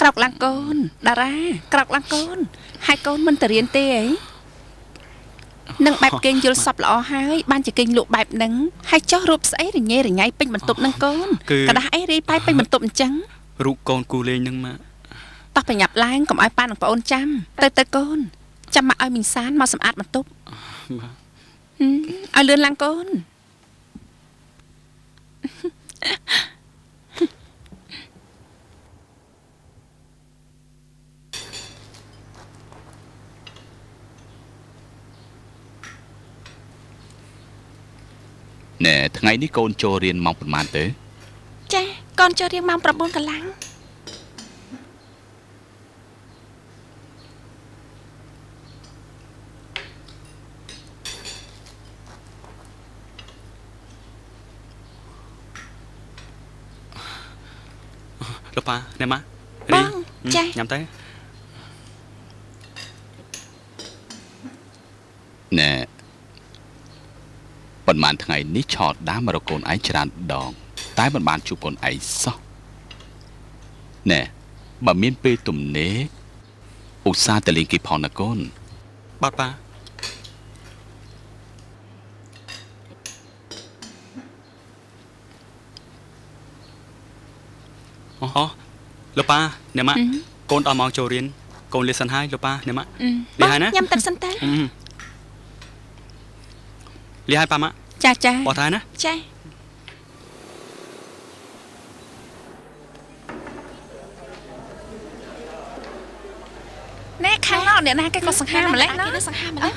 อกลังโกนดารากรอกลังโกนให้โกนมันแต่เรียนเตะนังแบบเก่งยุลสับหล่อให้บ้านจะเก่งลุแบบนังให้เจ้ารูปใส่หรือไงเป็นบรรทุกนังโกนกระดาษไอ้รีไปเป็นบรรทุกจังรูปโกนกูเลยนึงมาต่อไปหยับล้างกับไอ้ปานของปอนจำเตะโกนจำมาเอามินซานมาสมอาดบรรทุกเอาเลื่อนลังโกนแน่ทั้งไงนี่โกนโจเรียนมองประมาณเต๋อจ้าก่อนจะเรียงมังประบุนกันลังลูกปลาเนี่ยมาบ้องจ้าย้ำเต้แน่ประมาณทั้งไงนี่ชอดด้ามมรโกนไอจรานดองใต้ประมาณจูปนไอซอแน่บะเมียนเปตุ่มเนอุตสาตะลิงกีพอนโกนบาดปลาอ๋อลูกปลาเนี่ยมาโกนเอามองโจเรียนโกนเลสันให้ลูกปลาเนี่ยมาเลี้ยให้นะยำตัดสันเต้เลี้ยให้ปลามะจ้าบอกท้ายนะจ้าแน่ข้างนอกเนี่ยนะแกก็สังหารมาแล้วเนาะสังหารมาแล้ว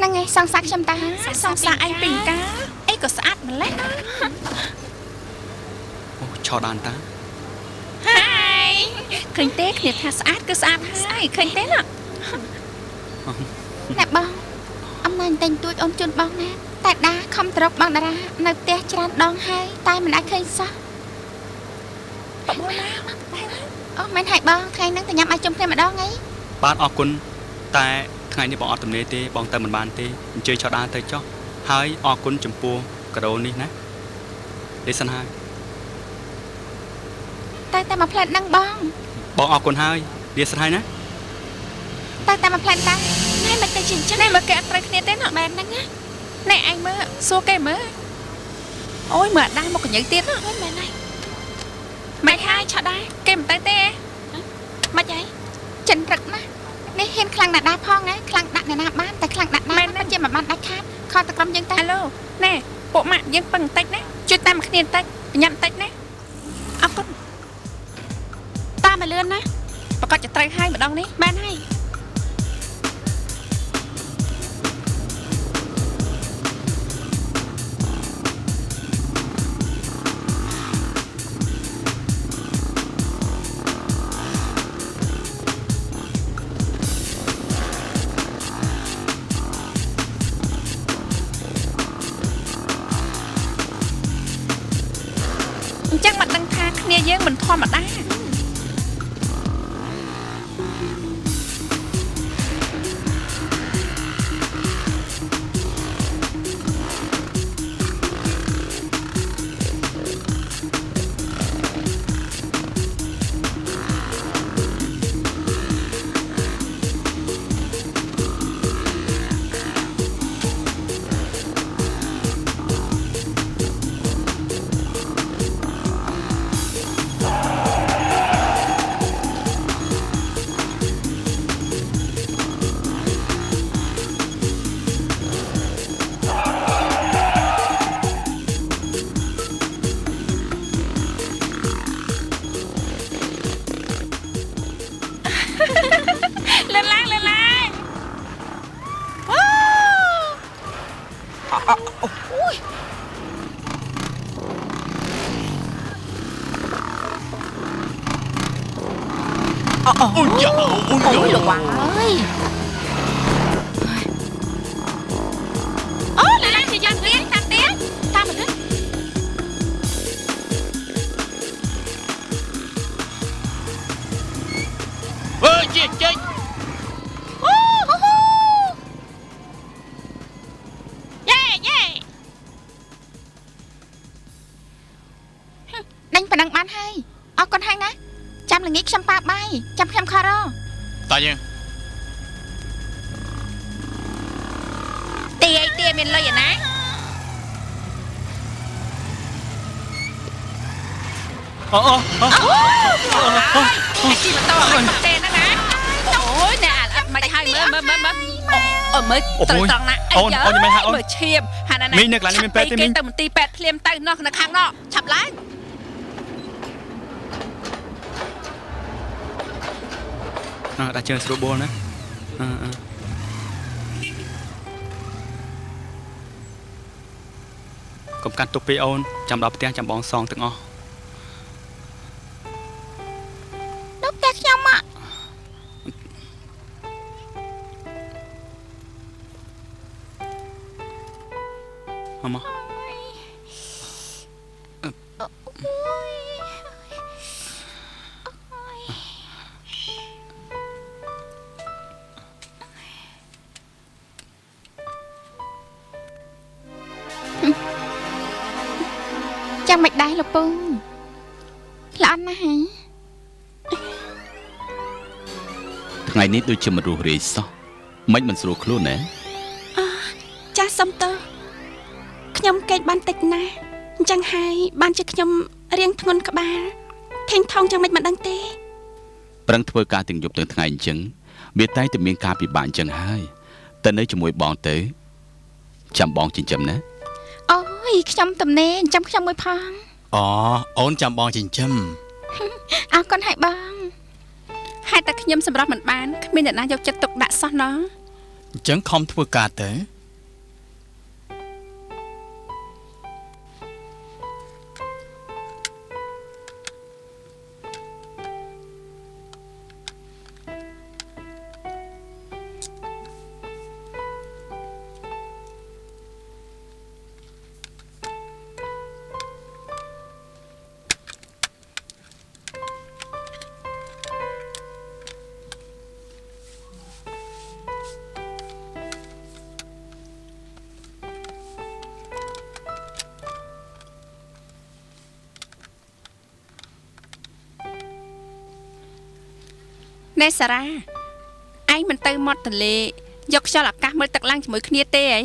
นั่งไงสังสักชมตาสังสักไอ้ปิ่งกาไอ้ก็สะอาดมาแล้วโอ้ชอดานตาเคยเต้เนี่ยถ้าสะอาดก็สะอาดให้เคยเต้น่ะแน่บ้องอำนาจแต่งตัวอมจุนบ้องนะแต่ดาคำตรกบ้องดาราในเตะจานดองให้ตายมันได้เคยซะปะโบนาอ๋อมันหายบ้องใครนั่งแต่ยำไอจมเพลมาดองไงบ้านออกคุณแต่ไงนี่บอกออกตำเนตีบอกแต่เหมือนบ้านตีเจอชอดานเตยจ้อให้ออกคุณจมปูกระโดดนี่นะเดซันให้แต่มาเพลนนั่งบ้องบอกออกคนให้เดียสันให้นะแต่มาเพลนได้นายมันจะจินฉันนายมาแกะอะไรเนี่ยเต้นหน่อแมนนั่งไงนายไอ้เมื่อซัวแกเมื่อโอ้ยเหมือนได้một cái nhẫn tiếng đó mẹ này mày hai cho đây kèm tay tê mà chạy chân rực màนี่เห็นคลังดัดดาพ่องนะคลังดัดในหน้าบ้านแต่คลังดัดน้ำมันจะมาบ้านดัดคาบคอตะกรมยังตายฮัลโหลแน่โปะมายังปังเต็กนะช่วยตามมาขณีนเต็กยำเต็กนะเอาก็ตามมาเลื่อนนะประกอบจะไตรให้มาดองนี้บ้านให้จังมันดังทาเนี่ยเยอะเหมือนทอมมาได้เล่นแรงว้าวอุ้ยอุ้ยอย่าอุ้ยหลวงวะเอ้ยโอ้เล่นแรงจะยันเตี้ยตามเหมือนกันเฮ้ยเจ๊ดังไปดังบ้านให้เอาคนให้นะจ ល្ងាចខ្ញុំប៉ាបាយចាំខ្ញុំខរ៉ូ តើយើង ទីអីទីមានលុយឯណាអូអូអូ ជីម៉ូតូអត់ទេណាណាអូយណែអត់មិនហើយមើលអូមើលត្រង់ណាមើលឈាមហាណាមីងនៅកន្លែងនេះមានពេទ្យទេមីងទៅមន្ទីរពេទ្យភ្លាមទៅនោះនៅខាងនោះឆាប់ឡើងដាក់ជើងស្រួលបួលណាកុំកាត់ទុកពេកអូនចាំដល់ផ្ទះចាំបងសងទាំងអស់ ដល់ផ្ទះខ្ញុំមក មក ចាំមិនដែរលោកពូល្អណាស់ហ៎ ថ្ងៃនេះដូចជាមិនរស់រាយសោះមិនស្រួលខ្លួនណែ ចាស់សុំតើខ្ញុំកេកបានតិចណាស់អញ្ចឹងហើយបានជាខ្ញុំរៀងធ្ងន់ក្បាលថេងថងចឹងមិនដឹងទេ ប្រឹងធ្វើការទាំងយប់ទាំងថ្ងៃអញ្ចឹងវាតែងតែមានការពិបាកអញ្ចឹងហើយតែនៅជាមួយបងទៅចាំបងចិញ្ចឹមណា អូយខ្ញុំទំនេរចាំខ្ញុំមួយផង អូអូនចាំបងចិញ្ចឹម អរគុណហើយបងហេតុតែខ្ញុំសម្រាប់មិនបានគ្មានអ្នកណាយកចិត្តទុកដាក់សោះណោះ អញ្ចឹងខំធ្វើការទៅ ណែសារ៉ាឯងមិនទៅមាត់ទន្លេយកខ្យល់អាកាសមើលទឹកឡើងជាមួយគ្នាទេអី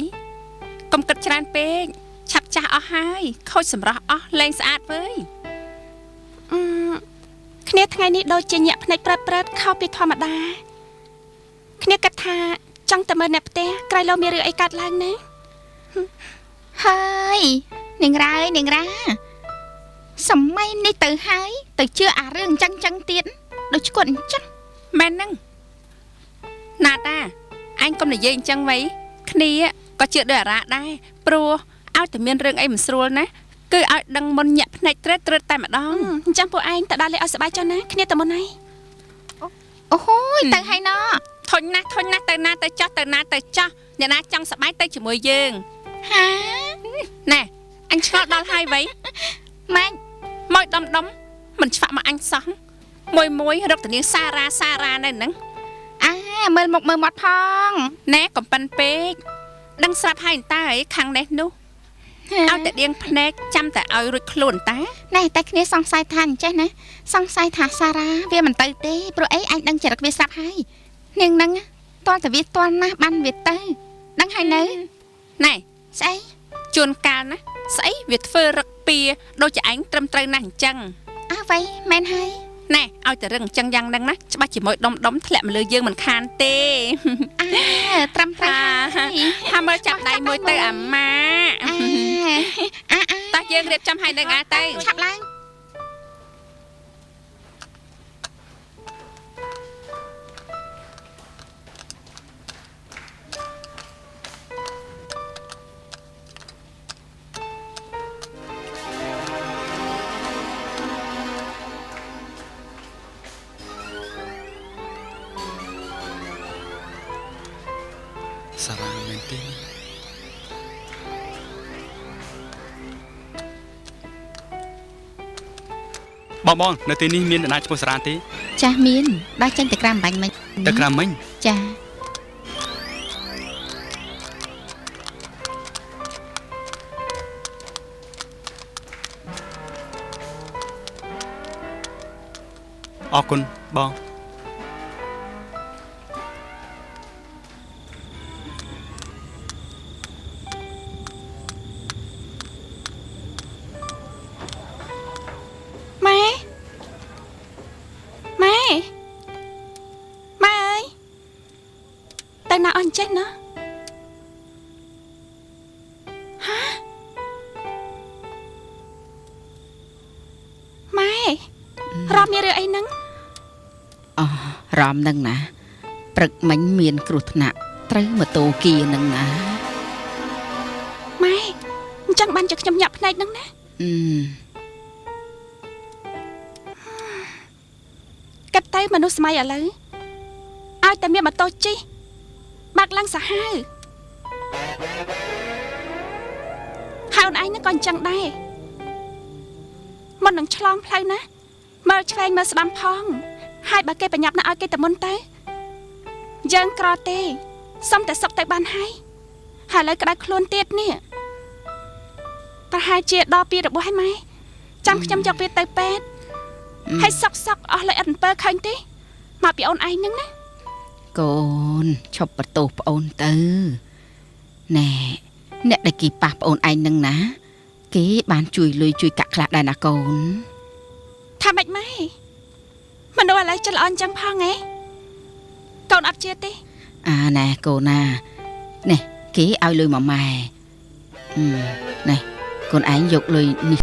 កុំគិតច្រើនពេកឆាប់ចាស់អស់ហើយខូចសម្រស់អស់លែងស្អាតវើយគ្នាថ្ងៃនេះដូចជាញាក់ភ្នែកប្រឹតខុសពីធម្មតាគ្នាគិតថាចង់តែមើលអ្នកផ្ទះក្រៃលោមានរឿងអីកើតឡើងណាហើយនាងរ៉ាអើយនាងរ៉ាសម័យនេះទៅហើយទៅជឿអារឿងអញ្ចឹងទៀតដូចឈួតអញ្ចឹងមែនហ្នឹងណាតាអញកុំនិយាយអញ្ចឹងវ៉ៃគ្នាក៏ជឿដោយអារ៉ាដែរព្រោះឲ្យតែមានរឿងអីមិនស្រួលណាគឺឲ្យដឹងមុនញាក់ភ្នែកត្រឹតតែម្ដងអញ្ចឹងពួកឯងទៅដល់លេឲ្យសប្បាយចុះណាគ្នាទៅមុនហើយអូហូយទៅហើយណោធុញណាស់ទៅណាទៅចោះអ្នកណាចង់សប្បាយទៅជាមួយយើងហាណែអញឆ្ងល់ដល់ហើយវ៉ៃម៉េចមកដុំមិនឆ្វាក់មកអញសោះមួយរកតានាងសារ៉ានៅហ្នឹងមើលមុខមើលមាត់ផងណែកំប៉ិនពេកដឹងស្រាប់ហើយតើអីខាងនេះនោះឲ្យតែដៀងភ្នែកចាំតែឲ្យរួចខ្លួនតាណែតែគ្នាសង្ស័យថាអញ្ចេះណាសង្ស័យថាសារ៉ាវាមិនទៅទេព្រោះអីអញដឹងចរិតវាស្រាប់ហើយនាងហ្នឹងតើតែវាតន់ណាស់បានវាទៅដឹងហើយនៅណែស្អីជួនកាលណាស្អីវាធ្វើរឹកពៀដូចជាឯងត្រឹមត្រូវណាស់អញ្ចឹងអើវ៉ៃមែនហើយណែឲ្យតែរឹងអញ្ចឹងយ៉ាងហ្នឹងណាច្បាស់ជាមួយដុំធ្លាក់មកលើយើងមិនខានទេត្រឹមត្រូវហើយមើលចាប់ដៃមួយទៅអាម៉ាតោះយើងរៀបចំឲ្យនឹងទៅឆាប់ឡើង សារ៉ាមែនទេបងនៅទីនេះមានអ្នកណាឈ្មោះសារ៉ាទេ ចាស់មានដល់ចេញទៅក្រាមបាញ់មិញ ទៅក្រាមមិញ ចាស់ អ អរគុណបង ម៉ែម៉ែម៉ែអើយទៅណាអស់ចេះណាហាម៉ែរំមានរឿងអីហ្នឹង អរំនឹងណាព្រឹកមិញមានគ្រោះថ្នាក់ត្រូវម៉ូតូគៀនឹងណា ម៉ែអញ្ចឹងបានជាខ្ញុំញាក់ភ្នែកហ្នឹងណា គិតទៅមនុស្សសម័យឥឡូវឲ្យតែមានម៉ូតូជិះបាក់ឡើងសាហាវហើយអូនឯងហ្នឹងក៏អញ្ចឹងដែរមុននឹងឆ្លងផ្លូវណាមើលឆ្វេងមើលស្ដាំផងហើយបើគេបញ្ញាប់ណាឲ្យគេទៅមុនទៅយើងក្រទេសុំតែសុកទៅបានហើយឥឡូវក្តៅខ្លួនទៀតនេះប្រហែលជាដល់ពីរបួសហើយម៉ែចាំខ្ញុំយកវាទៅពេទ្យ ហើយសក់អស់លើអិតអំពើឃើញទេមកពីអូនឯងហ្នឹងណា កូនឈប់បន្ទោសប្អូនទៅណែអ្នកដែលគេប៉ះប្អូនឯងនឹងណាគេបានជួយលុយជួយកាក់ខ្លះដែរណាកូន ថាម៉េចម៉ែមនុស្សឥឡូវចិត្តល្អអញ្ចឹងផងហ៎កូនអត់ជឿទេ អាណែកូនណានេះគេឲ្យលុយមកម៉ែណែកូនឯងយកលុយនេះ